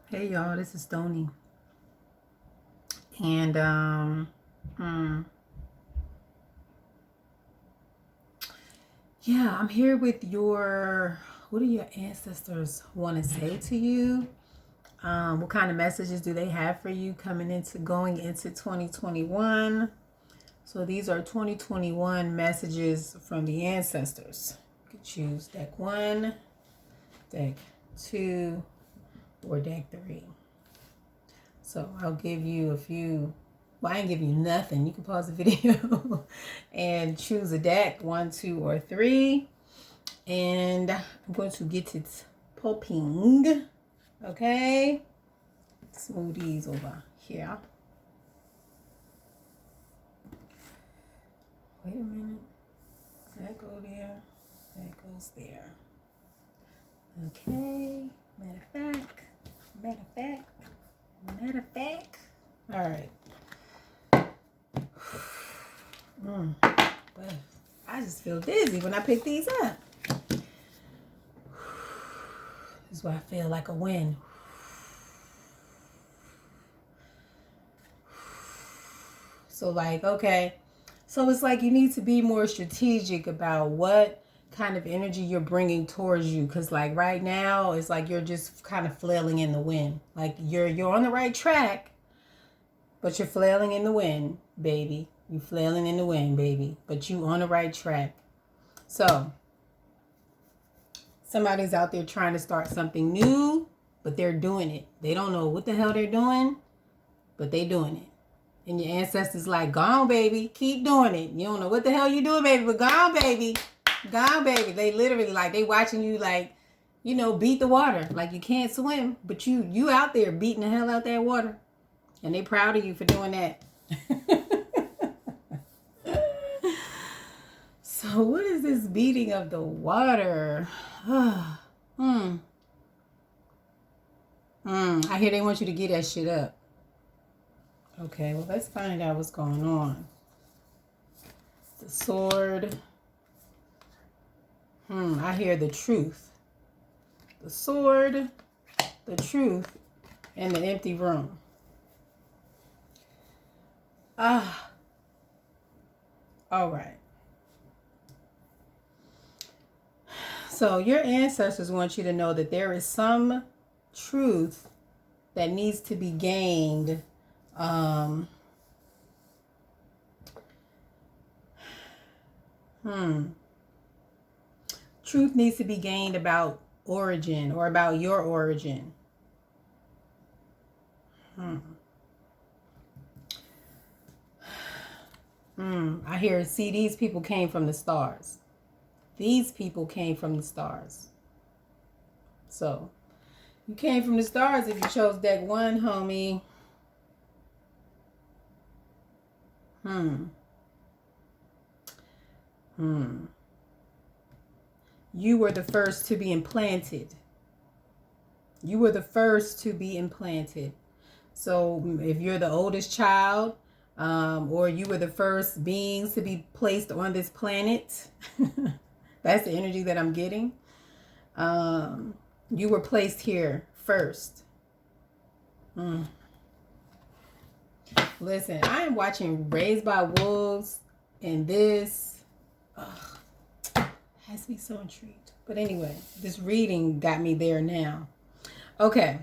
Hey y'all, this is Stony. And yeah, I'm here with what do your ancestors want to say to you? What kind of messages do they have for you going into 2021? So these are 2021 messages from the ancestors. You could choose deck 1, deck 2, or deck 3. So I'll give you a few. Well, I ain't give you nothing. You can pause the video and choose a deck, 1, 2, or 3. And I'm going to get it popping. Okay. Smoothies over here. Wait a minute. That go there. That goes there. Okay. Matter of fact. All right. But I just feel dizzy when I pick these up. This is why I feel like a win. So like, okay. So it's like you need to be more strategic about what kind of energy you're bringing towards you. Because like right now, it's like you're just kind of flailing in the wind. Like you're on the right track, but you're flailing in the wind, baby. You flailing in the wind, baby. But you on the right track. So somebody's out there trying to start something new, but they're doing it. They don't know what the hell they're doing, but they doing it. And your ancestors like, go on, baby. Keep doing it. You don't know what the hell you doing, baby, but go on, baby. Go on, baby. They literally like, they watching you like, beat the water. Like you can't swim, but you out there beating the hell out that water. And they proud of you for doing that. So what is this beating of the water? I hear they want you to get that shit up. Okay, well, let's find out what's going on. The sword. I hear the truth. The sword, the truth, and the empty room. All right. So your ancestors want you to know that there is some truth that needs to be gained. Truth needs to be gained about origin or about your origin. I hear, see, these people came from the stars. These people came from the stars. So, you came from the stars if you chose deck 1, homie. You were the first to be implanted. You were the first to be implanted. So if you're the oldest child, or you were the first beings to be placed on this planet, that's the energy that I'm getting. You were placed here first. Listen, I am watching Raised by Wolves, and this has me so intrigued. But anyway, this reading got me there now. Okay.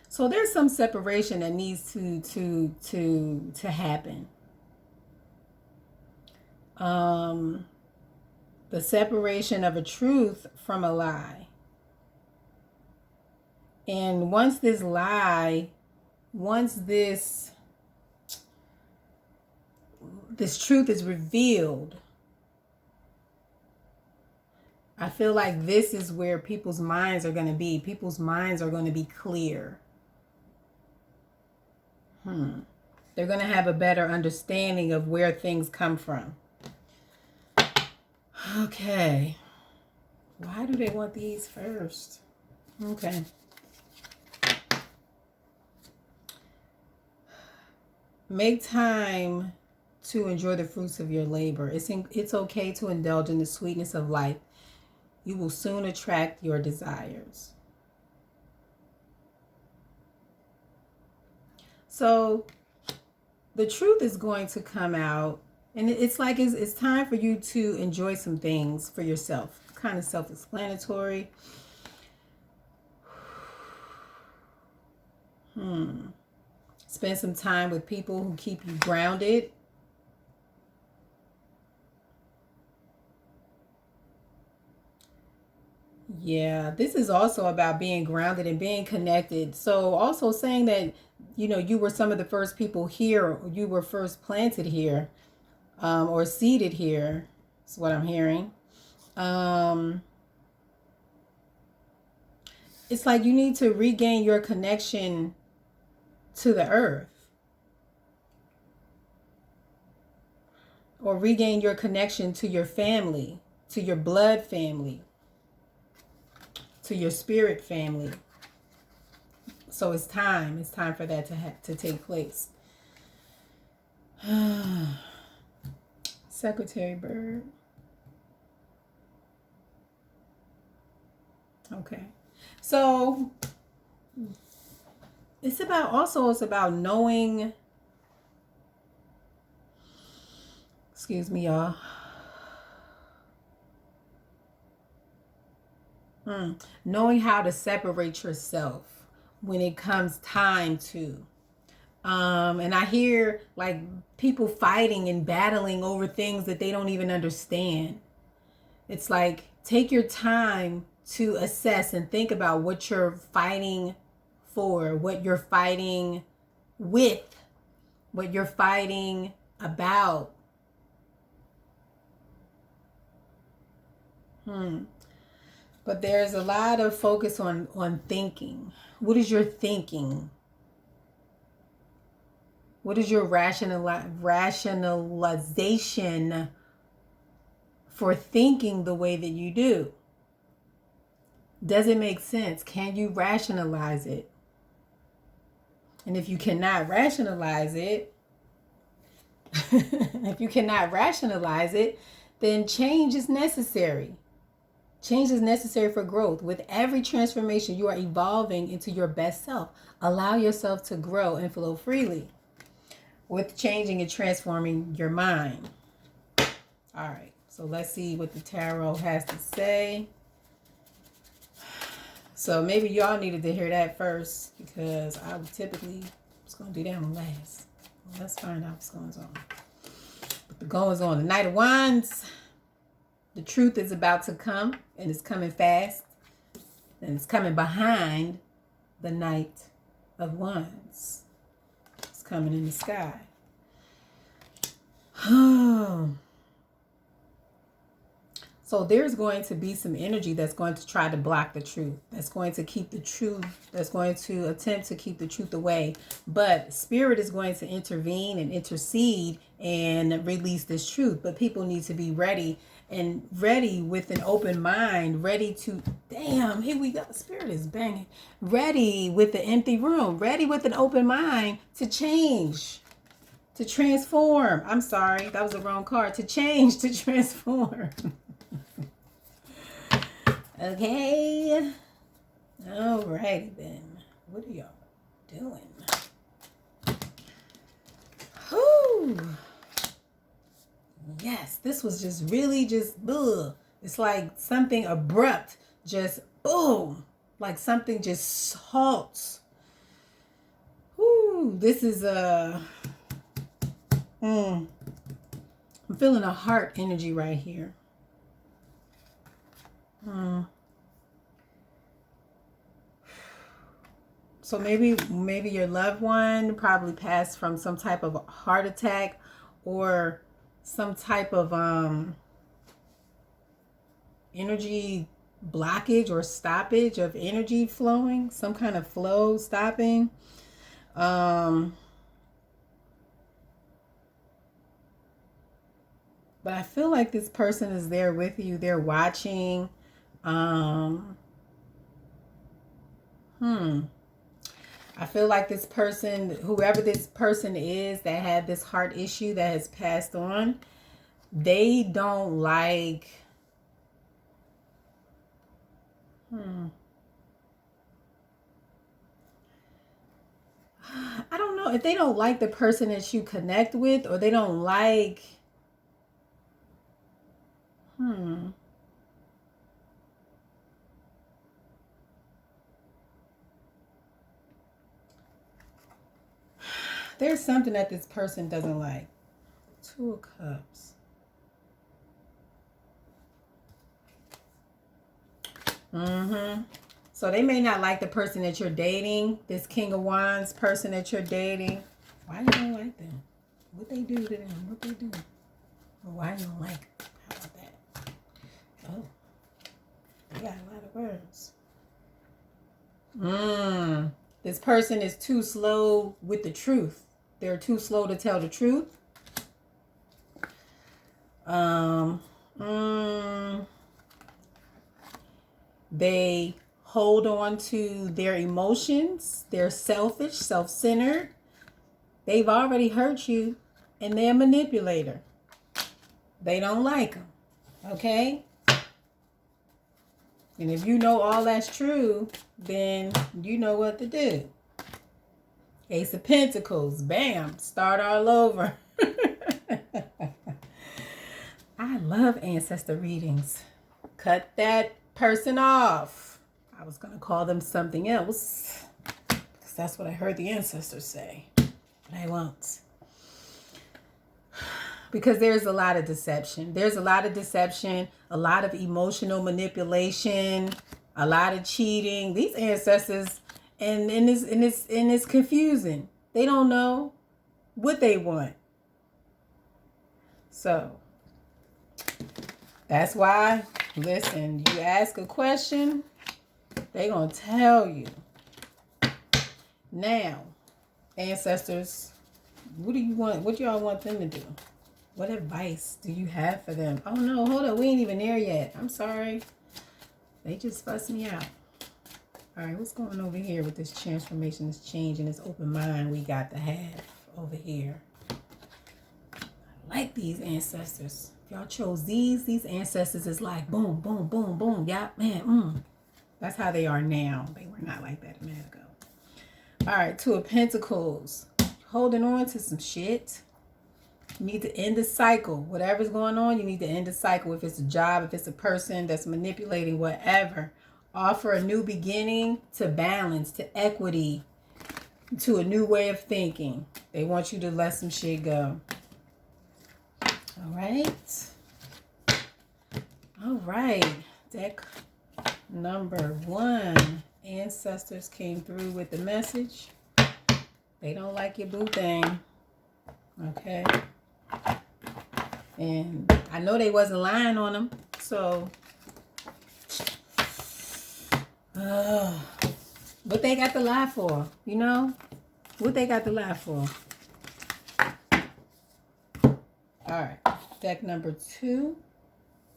So there's some separation that needs to happen. The separation of a truth from a lie. And once this truth is revealed, I feel like this is where people's minds are going to be. People's minds are going to be clear. They're going to have a better understanding of where things come from. Okay. Why do they want these first? Okay. Make time to enjoy the fruits of your labor. It's okay to indulge in the sweetness of life. You will soon attract your desires. So the truth is going to come out, and it's like it's time for you to enjoy some things for yourself. Kind of self-explanatory. Spend some time with people who keep you grounded. Yeah, this is also about being grounded and being connected. So also saying that, you were some of the first people here, you were first planted here, or seeded here, is what I'm hearing. It's like you need to regain your connection to the earth, or regain your connection to your family, to your blood family, to your spirit family. So it's time for that to take place. Secretary Bird. Okay. So it's about knowing, excuse me, y'all. Knowing how to separate yourself when it comes time to. And I hear like people fighting and battling over things that they don't even understand. It's like, take your time to assess and think about what you're fighting for, what you're fighting with, what you're fighting about. But there's a lot of focus on thinking. What is your thinking? What is your rationalization for thinking the way that you do? Does it make sense? Can you rationalize it? And if you cannot rationalize it, then change is necessary. Change is necessary for growth. With every transformation, you are evolving into your best self. Allow yourself to grow and flow freely with changing and transforming your mind. All right, so let's see what the tarot has to say. So maybe y'all needed to hear that first, because I would typically was going to do that one last. Well, let's find out what's going on. What the goings on? The Knight of Wands. The truth is about to come, and it's coming fast, and it's coming behind the Knight of Wands. It's coming in the sky. So there's going to be some energy that's going to try to block the truth, that's going to keep the truth, that's going to attempt to keep the truth away. But Spirit is going to intervene and intercede and release this truth. But people need to be ready, and ready with an open mind, ready to, damn, here we go. Spirit is banging. Ready with the empty room, ready with an open mind to change, to transform. I'm sorry, that was the wrong card. To change, to transform. Okay. Alrighty then. What are y'all doing? Whew. Yes, this was just really just ugh. It's like something abrupt, just boom, like something just halts. Whew. This is I'm feeling a heart energy right here. So maybe your loved one probably passed from some type of heart attack, or some type of energy blockage or stoppage of energy flowing, some kind of flow stopping. But I feel like this person is there with you. They're watching. I I feel like this person, whoever this person is that had this heart issue that has passed on, they don't like, I don't know if they don't like the person that you connect with, or they don't like, there's something that this person doesn't like. Two of Cups. So they may not like the person that you're dating, this King of Wands person that you're dating. Why you don't like them? What they do to them? What they do? Or why you don't like them? How about that? Oh, they got a lot of words. This person is too slow with the truth. They're too slow to tell the truth. They hold on to their emotions. They're selfish, self-centered. They've already hurt you, and they're a manipulator. They don't like them. Okay? And if you know all that's true, then you know what to do. Ace of Pentacles. Bam. Start all over. I love ancestor readings. Cut that person off. I was going to call them something else, because that's what I heard the ancestors say. But I won't. Because there's a lot of deception. There's a lot of deception, a lot of emotional manipulation, a lot of cheating. These ancestors, and it's confusing. They don't know what they want. So that's why, listen, you ask a question, they gonna tell you. Now, ancestors, what do you want? What do y'all want them to do? What advice do you have for them? Oh no, hold on, we ain't even there yet. I'm sorry. They just fussed me out. All right, what's going over here with this transformation, this change, and this open mind we got to have over here? I like these ancestors. If y'all chose these ancestors is like boom, boom, boom, boom. Yeah, man, That's how they are now. They were not like that a minute ago. All right, Two of Pentacles. Holding on to some shit. You need to end the cycle. Whatever's going on, you need to end the cycle. If it's a job, if it's a person that's manipulating, whatever. Offer a new beginning to balance, to equity, to a new way of thinking. They want you to let some shit go. All right. All right. Deck number 1. Ancestors came through with the message. They don't like your boo thing. Okay. And I know they wasn't lying on them. So, what they got to lie for? You know? What they got to lie for? All right. Deck number 2.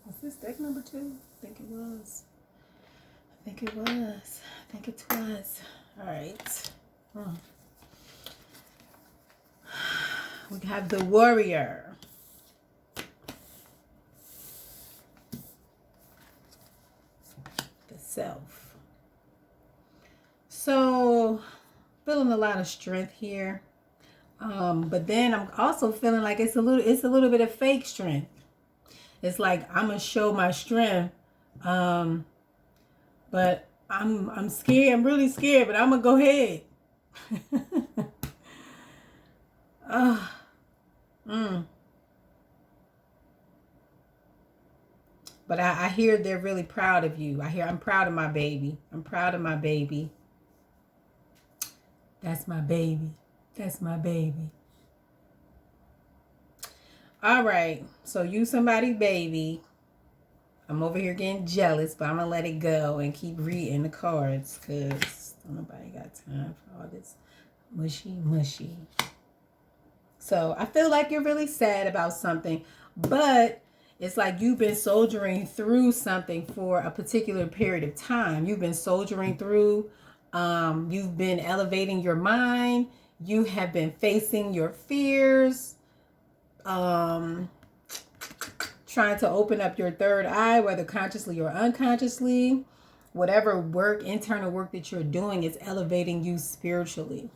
Was this deck number 2? I think it was. I think it was. All right. We have the Warrior. The Self. So, feeling a lot of strength here. But then I'm also feeling like it's a little bit of fake strength. It's like I'm gonna show my strength, but I'm scared. I'm really scared, but I'm gonna go ahead. But I hear they're really proud of you. I'm proud of my baby. I'm proud of my baby. That's my baby. That's my baby. All right. So you somebody baby. I'm over here getting jealous, but I'm going to let it go and keep reading the cards because nobody got time for all this mushy. So I feel like you're really sad about something, but it's like you've been soldiering through something for a particular period of time. You've been soldiering through You've been elevating your mind. You have been facing your fears. Trying to open up your third eye, whether consciously or unconsciously. Whatever work, internal work that you're doing is elevating you spiritually.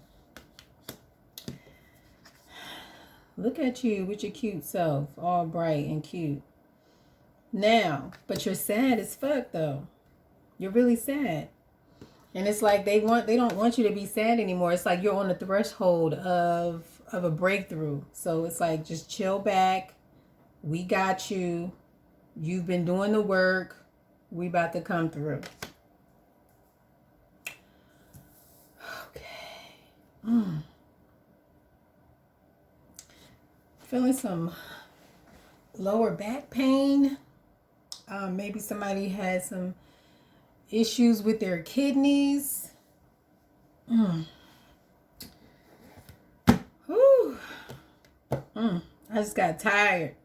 Look at you with your cute self, all bright and cute. Now, but you're sad as fuck though. You're really sad. And it's like they don't want you to be sad anymore. It's like you're on the threshold of a breakthrough. So it's like, just chill back. We got you. You've been doing the work. We about to come through. Okay. Feeling some lower back pain. Maybe somebody had some issues with their kidneys. Whew. I just got tired.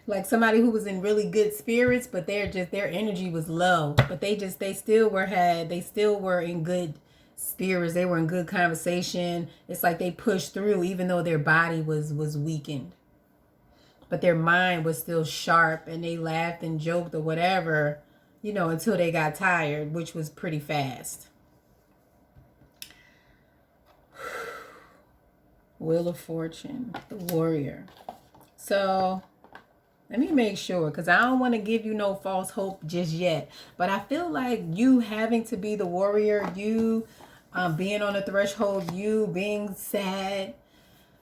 Like somebody who was in really good spirits, but their energy was low. But they still were in good spirits. They were in good conversation. It's like they pushed through even though their body was weakened. But their mind was still sharp, and they laughed and joked or whatever, until they got tired, which was pretty fast. Wheel of Fortune, the Warrior. So let me make sure, because I don't want to give you no false hope just yet. But I feel like you having to be the warrior, you being on the threshold, you being sad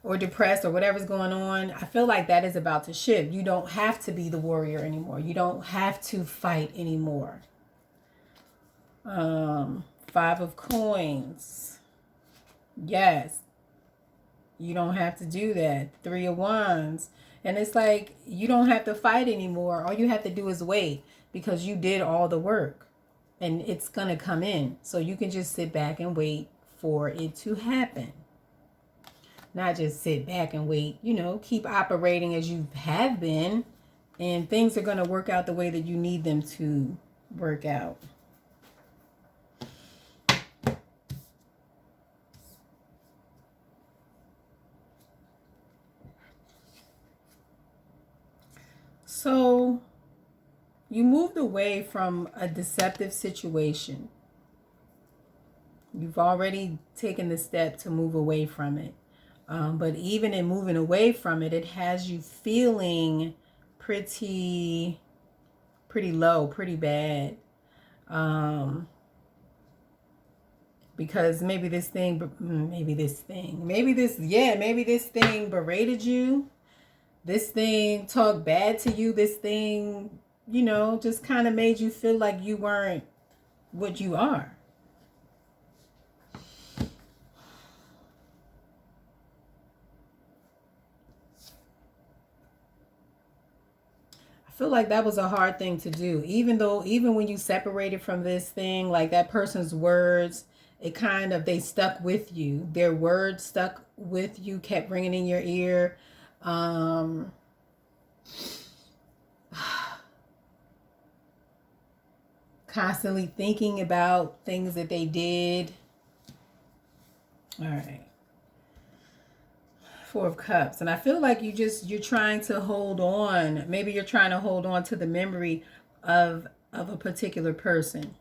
or depressed or whatever's going on, I feel like that is about to shift. You don't have to be the warrior anymore. You don't have to fight anymore. 5 of Coins. Yes. You don't have to do that. 3 of Wands. And it's like, you don't have to fight anymore. All you have to do is wait, because you did all the work and it's going to come in. So you can just sit back and wait for it to happen. Not just sit back and wait, keep operating as you have been, and things are going to work out the way that you need them to work out. So you moved away from a deceptive situation. You've already taken the step to move away from it. But even in moving away from it, it has you feeling pretty low, pretty bad. Because maybe this thing berated you. This thing talked bad to you. This thing, just kind of made you feel like you weren't what you are. I feel like that was a hard thing to do. Even when you separated from this thing, like that person's words, they stuck with you. Their words stuck with you, kept ringing in your ear. Constantly thinking about things that they did. All right. 4 of Cups. And I feel like you're trying to hold on. Maybe you're trying to hold on to the memory of a particular person.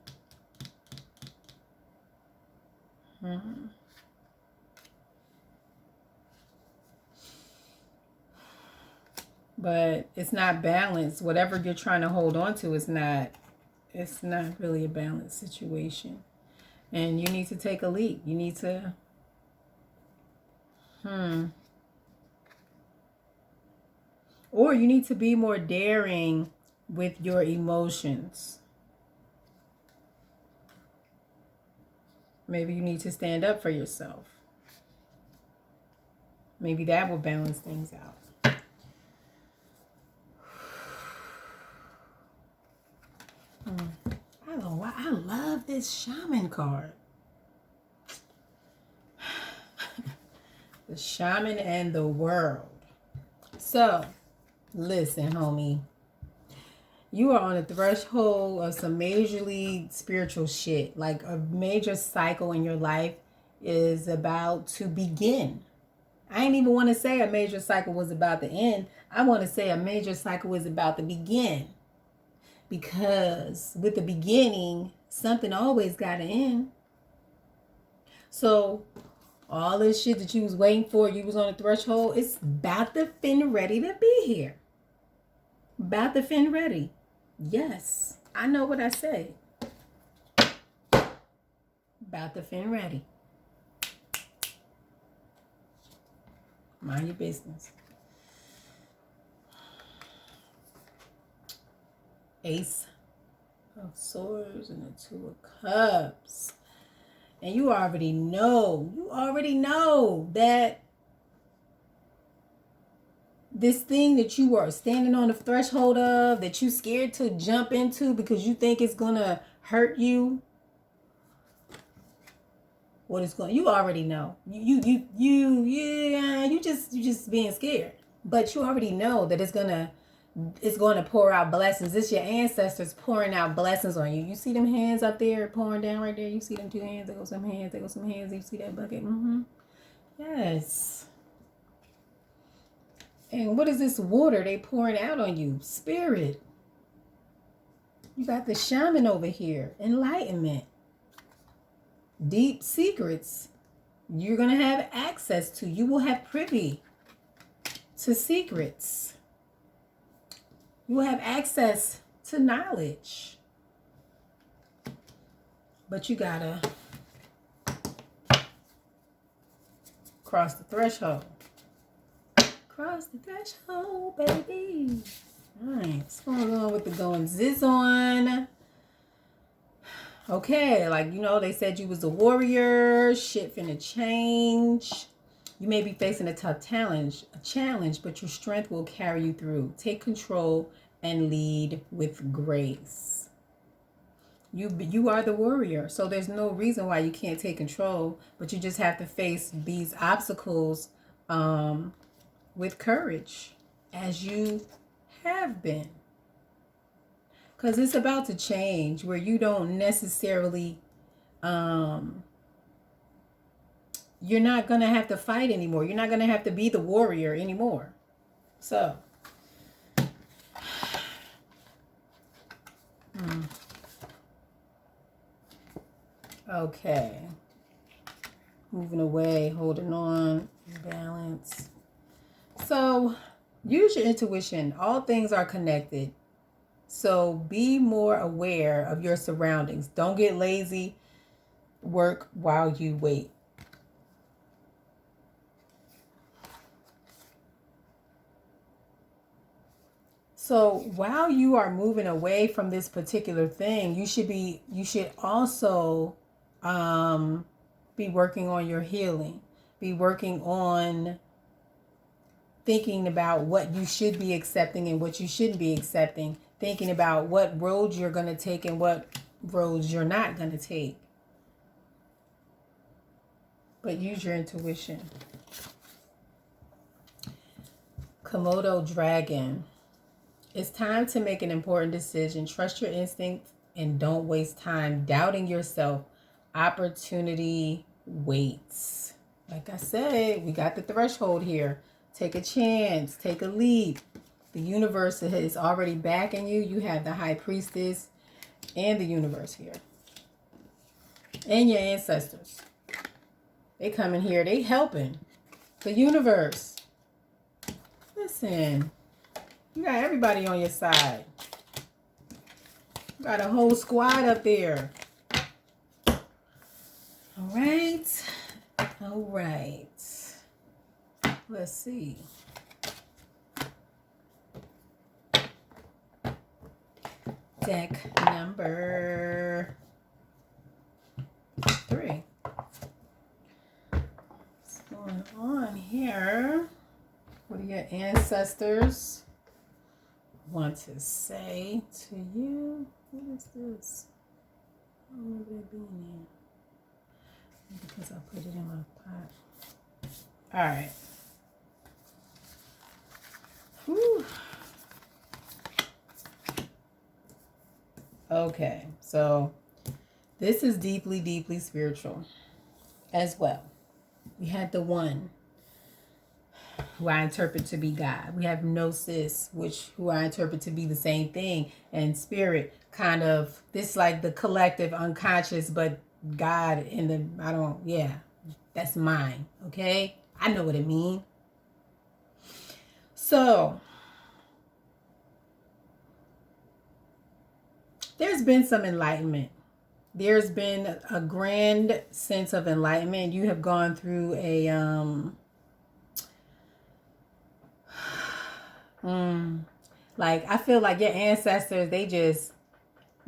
But it's not balanced. Whatever you're trying to hold on to it's not really a balanced situation. And you need to take a leap. You need to or you need to be more daring with your emotions. Maybe you need to stand up for yourself. Maybe that will balance things out. I don't know why I love this Shaman card. The Shaman and the World. So, listen, homie. You are on the threshold of some majorly spiritual shit. Like a major cycle in your life is about to begin. I ain't even want to say a major cycle was about to end. I want to say a major cycle is about to begin. Because with the beginning, something always got to end. So all this shit that you was waiting for, you was on the threshold, it's about to fin ready to be here. About to fin ready. Yes, I know what I say. About to fin ready. Mind your business. Ace of Swords and the Two of Cups. And you already know that this thing that you are standing on the threshold of, that you scared to jump into because you think it's gonna hurt you. What it's going, you already know. You just being scared. But you already know that it's going to pour out blessings. It's your ancestors pouring out blessings on you. You see them hands up there pouring down right there? You see them two hands? There go some hands. There go some hands. You see that bucket? Yes. And what is this water they pouring out on you? Spirit. You got the shaman over here. Enlightenment. Deep secrets you're going to have access to. You will have privy to secrets. You will have access to knowledge. But you got to cross the threshold. Cross the threshold, baby. All right, what's going on with the going ziz on? Okay, like, they said you was a warrior. Shit finna change. You may be facing a tough challenge, but your strength will carry you through. Take control and lead with grace. You are the warrior, so there's no reason why you can't take control, but you just have to face these obstacles with courage, as you have been. Because it's about to change where you don't necessarily, you're not going to have to fight anymore. You're not going to have to be the warrior anymore. So, okay. Moving away, holding on, balance. So, use your intuition. All things are connected. So be more aware of your surroundings. Don't get lazy. Work while you wait. So while you are moving away from this particular thing, you should also be working on your healing. Be working on thinking about what you should be accepting and what you shouldn't be accepting. Thinking about what roads you're going to take and what roads you're not going to take. But use your intuition. Komodo dragon. It's time to make an important decision. Trust your instinct and don't waste time doubting yourself. Opportunity waits. Like I said, we got the threshold here. Take a chance. Take a leap. The universe is already backing you. You have the high priestess and the universe here. And your ancestors. They coming here. They helping. The universe. Listen. You got everybody on your side. You got a whole squad up there. All right. All right. Let's see. Deck number 3. What's going on here? What do your ancestors want to say to you? What is this? Oh, where would it be in here? Because I put it in my pot. All right. Whew. Okay, so this is deeply, deeply spiritual as well. We had the one who I interpret to be God. We have Gnosis, who I interpret to be the same thing, and spirit, kind of this like the collective unconscious, but God in the that's mine. Okay, I know what it means. So there's been some enlightenment. There's been a grand sense of enlightenment. You have gone through a like I feel like your ancestors,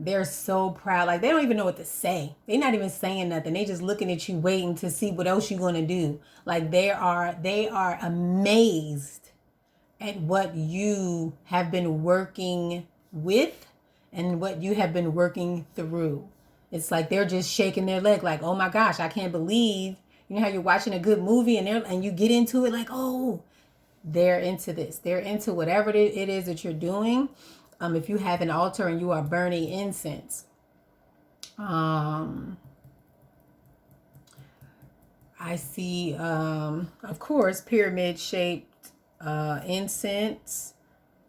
they're so proud. Like they don't even know what to say. They're not even saying nothing. They just looking at you waiting to see what else you're gonna do. Like they are amazed at what you have been working with and what you have been working through. It's like they're just shaking their leg like, oh my gosh, I can't believe. You know how you're watching a good movie and you get into it like, oh, they're into this. They're into whatever it is that you're doing. If you have an altar and you are burning incense, I see, of course, pyramid shaped incense,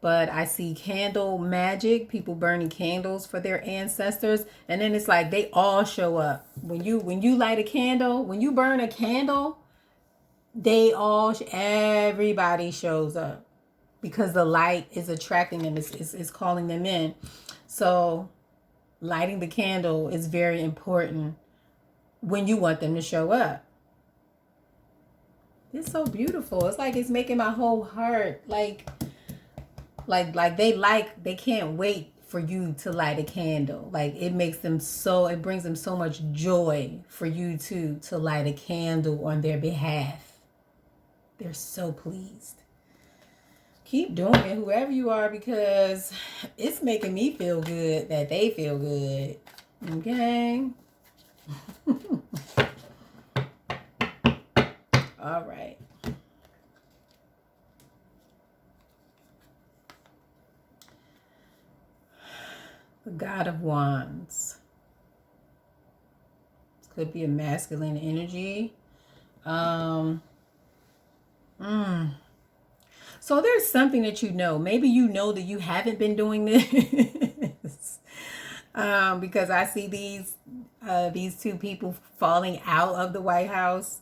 but I see candle magic, people burning candles for their ancestors. And then it's like they all show up. When you light a candle, when you burn a candle, everybody shows up because the light is attracting them, is calling them in. So lighting the candle is very important when you want them to show up. It's so beautiful. It's like it's making my whole heart like they can't wait for you to light a candle. Like it brings them so much joy for you to light a candle on their behalf. They're so pleased. Keep doing it, whoever you are, because it's making me feel good that they feel good. Okay? All right. The God of Wands. Could be a masculine energy. So there's something that you know. Maybe you know that you haven't been doing this. Because I see these two people falling out of the White House,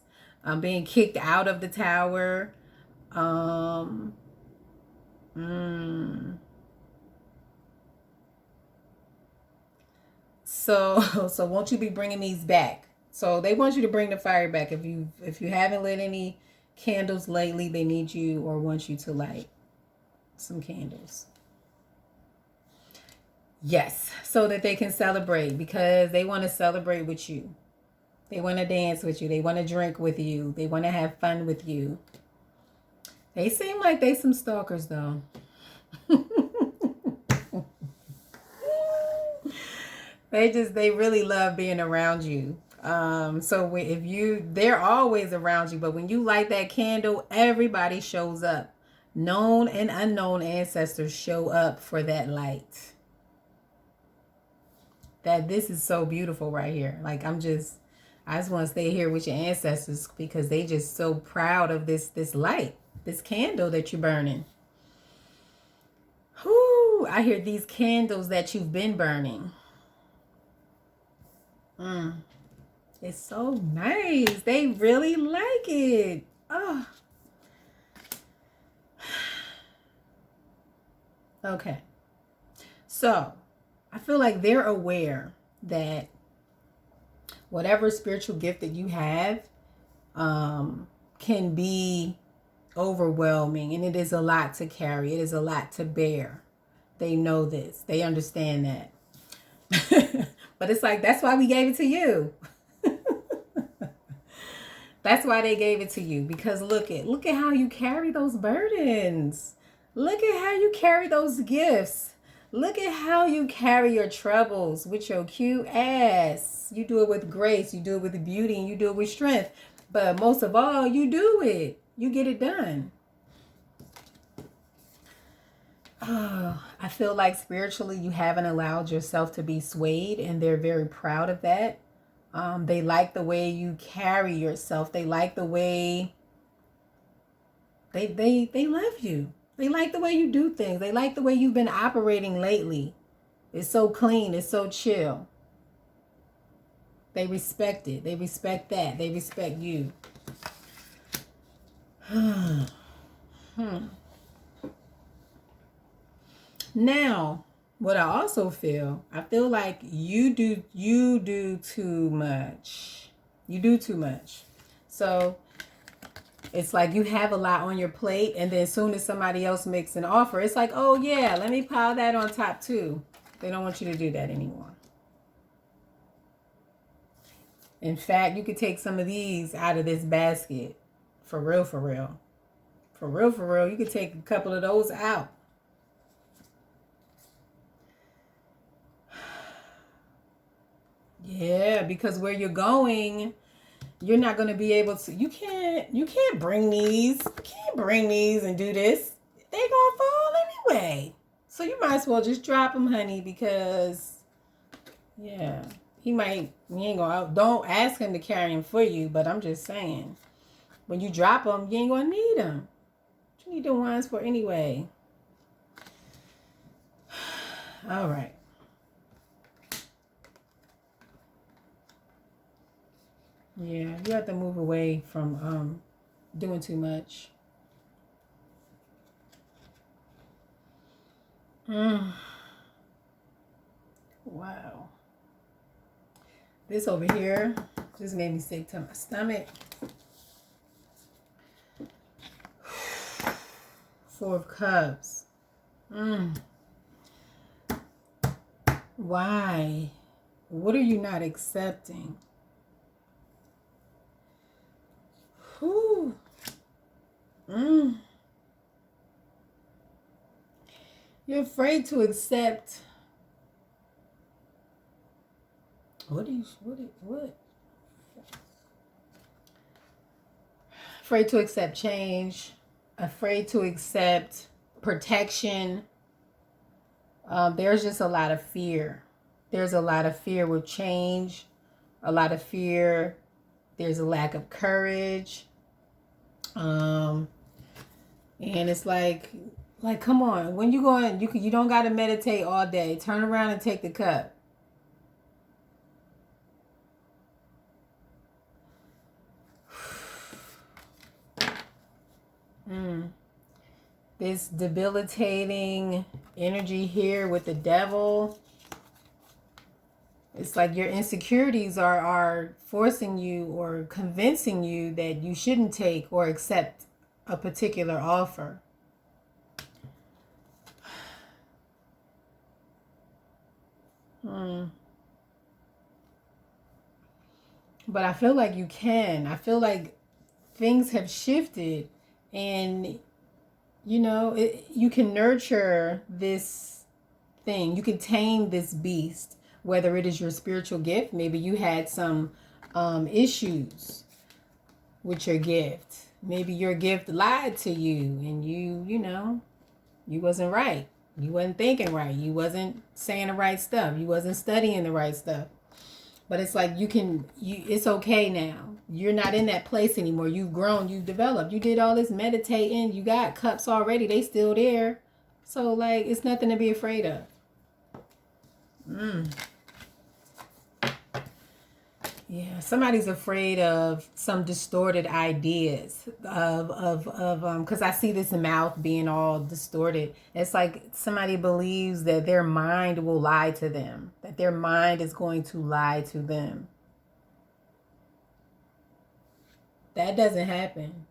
being kicked out of the tower. So won't you be bringing these back? So they want you to bring the fire back. If you haven't lit any candles lately, they need you or want you to light some candles. Yes, so that they can celebrate, because they want to celebrate with you. They want to dance with you. They want to drink with you. They want to have fun with you. They seem like they some stalkers though. They really love being around you. So they're always around you, but when you light that candle, everybody shows up. Known and unknown ancestors show up for that light. This is so beautiful right here. Like I just want to stay here with your ancestors because they just so proud of this light, this candle that you're burning. Whoo, I hear these candles that you've been burning. It's so nice. They really like it. Oh. Okay. So, I feel like they're aware that whatever spiritual gift that you have can be overwhelming, and it is a lot to carry. It is a lot to bear. They know this. They understand that. But it's like, that's why we gave it to you. That's why they gave it to you, because look at how you carry those burdens. Look at how you carry those gifts. Look at how you carry your troubles with your cute ass. You do it with grace, you do it with beauty, and you do it with strength. But most of all, you do it. You get it done. I feel like spiritually you haven't allowed yourself to be swayed, and they're very proud of that. They like the way you carry yourself. They like the way they love you. They like the way you do things. They like the way you've been operating lately. It's so clean. It's so chill. They respect it. They respect that. They respect you. Now, what I also feel, I feel like you do too much. You do too much. So it's like you have a lot on your plate, and then as soon as somebody else makes an offer, it's like, oh yeah, let me pile that on top too. They don't want you to do that anymore. In fact, you could take some of these out of this basket. For real, for real. For real, for real. You could take a couple of those out. Yeah, because where you're going, you're not going to be able to, you can't bring these. You can't bring these and do this. They're going to fall anyway. So you might as well just drop them, honey, because, yeah, you ain't going to, don't ask him to carry them for you, but I'm just saying, when you drop them, you ain't going to need them. What you need the ones for anyway? All right. Yeah, you have to move away from doing too much. Wow. This over here just made me sick to my stomach. Four of Cups. Why? What are you not accepting? Whew. You're afraid to accept. What? Afraid to accept change. Afraid to accept protection. There's just a lot of fear. There's a lot of fear with change. A lot of fear. There's a lack of courage. And it's like, come on. When you going, you don't got to meditate all day. Turn around and take the cup. This debilitating energy here with the devil. It's like your insecurities are forcing you or convincing you that you shouldn't take or accept a particular offer. But I feel like you can. I feel like things have shifted, and you can nurture this thing. You can tame this beast, whether it is your spiritual gift. Maybe you had some issues with your gift. Maybe your gift lied to you, and you wasn't right. You wasn't thinking right. You wasn't saying the right stuff. You wasn't studying the right stuff. But it's like it's okay now. You're not in that place anymore. You've grown, you've developed. You did all this meditating. You got cups already. They still there. So like, it's nothing to be afraid of. Yeah, somebody's afraid of some distorted ideas because I see this mouth being all distorted. It's like somebody believes that their mind will lie to them, that their mind is going to lie to them. That doesn't happen.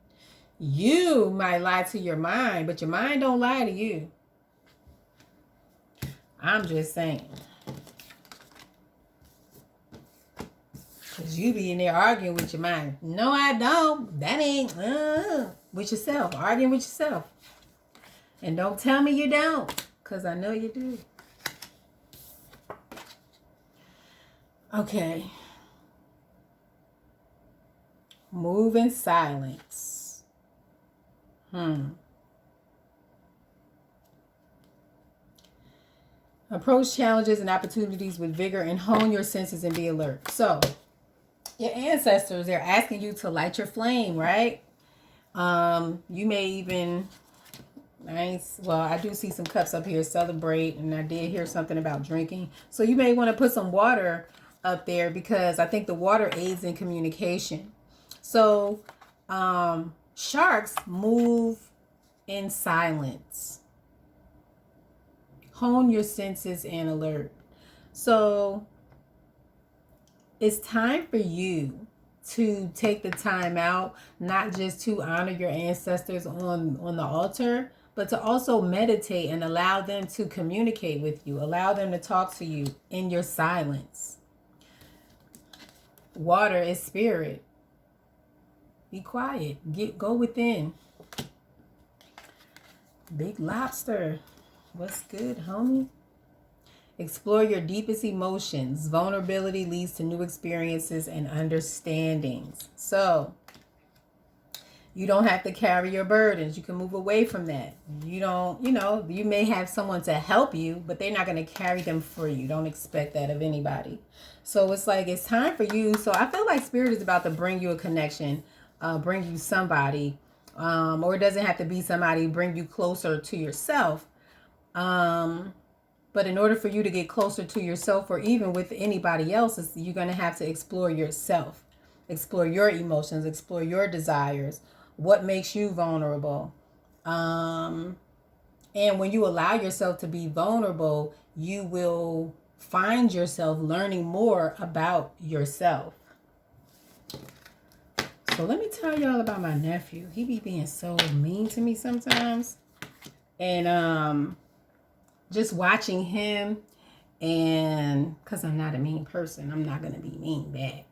You might lie to your mind, but your mind don't lie to you. I'm just saying. Because you be in there arguing with your mind. No, I don't. That ain't with yourself. Arguing with yourself. And don't tell me you don't. Because I know you do. Okay. Move in silence. Approach challenges and opportunities with vigor and hone your senses and be alert. So, your ancestors, they're asking you to light your flame, right? You may even, nice. Well, I do see some cups up here, celebrate, and I did hear something about drinking. So you may want to put some water up there because I think the water aids in communication. So, sharks move in silence. Hone your senses and alert. So it's time for you to take the time out, not just to honor your ancestors on the altar, but to also meditate and allow them to communicate with you, allow them to talk to you in your silence. Water is spirit. Be quiet. Go within. Big Lobster. What's good, homie? Explore your deepest emotions. Vulnerability leads to new experiences and understandings. So, you don't have to carry your burdens. You can move away from that. You don't, you may have someone to help you, but they're not going to carry them for you. Don't expect that of anybody. So it's like, it's time for you. So I feel like Spirit is about to bring you a connection, bring you somebody, or it doesn't have to be somebody, bring you closer to yourself. But in order for you to get closer to yourself or even with anybody else, you're going to have to explore yourself, explore your emotions, explore your desires, what makes you vulnerable. And when you allow yourself to be vulnerable, you will find yourself learning more about yourself. So let me tell y'all about my nephew. He be being so mean to me sometimes. And just watching him, and because I'm not a mean person, I'm not going to be mean back.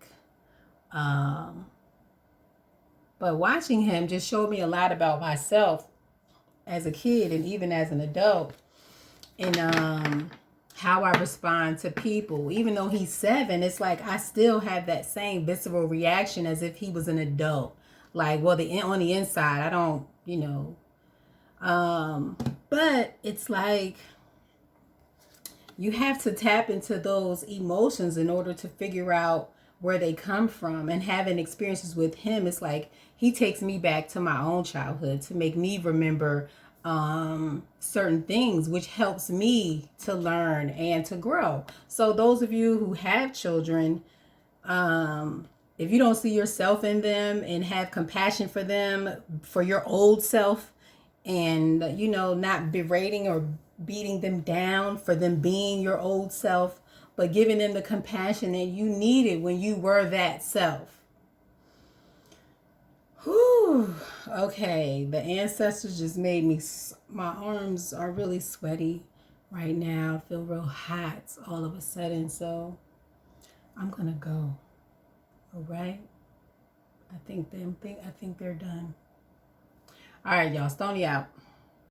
But watching him just showed me a lot about myself as a kid and even as an adult, and how I respond to people. Even though he's 7, it's like I still have that same visceral reaction as if he was an adult. Like, well, on the inside, I don't, but it's like you have to tap into those emotions in order to figure out where they come from. And having experiences with him, it's like he takes me back to my own childhood to make me remember certain things, which helps me to learn and to grow. So those of you who have children, if you don't see yourself in them and have compassion for them, for your old self, and not berating or beating them down for them being your old self, but giving them the compassion that you needed when you were that self. Whew. Okay, the ancestors just made me, my arms are really sweaty right now. I feel real hot all of a sudden, so I'm gonna go. All right, I think they're done. All right, y'all, Stony out.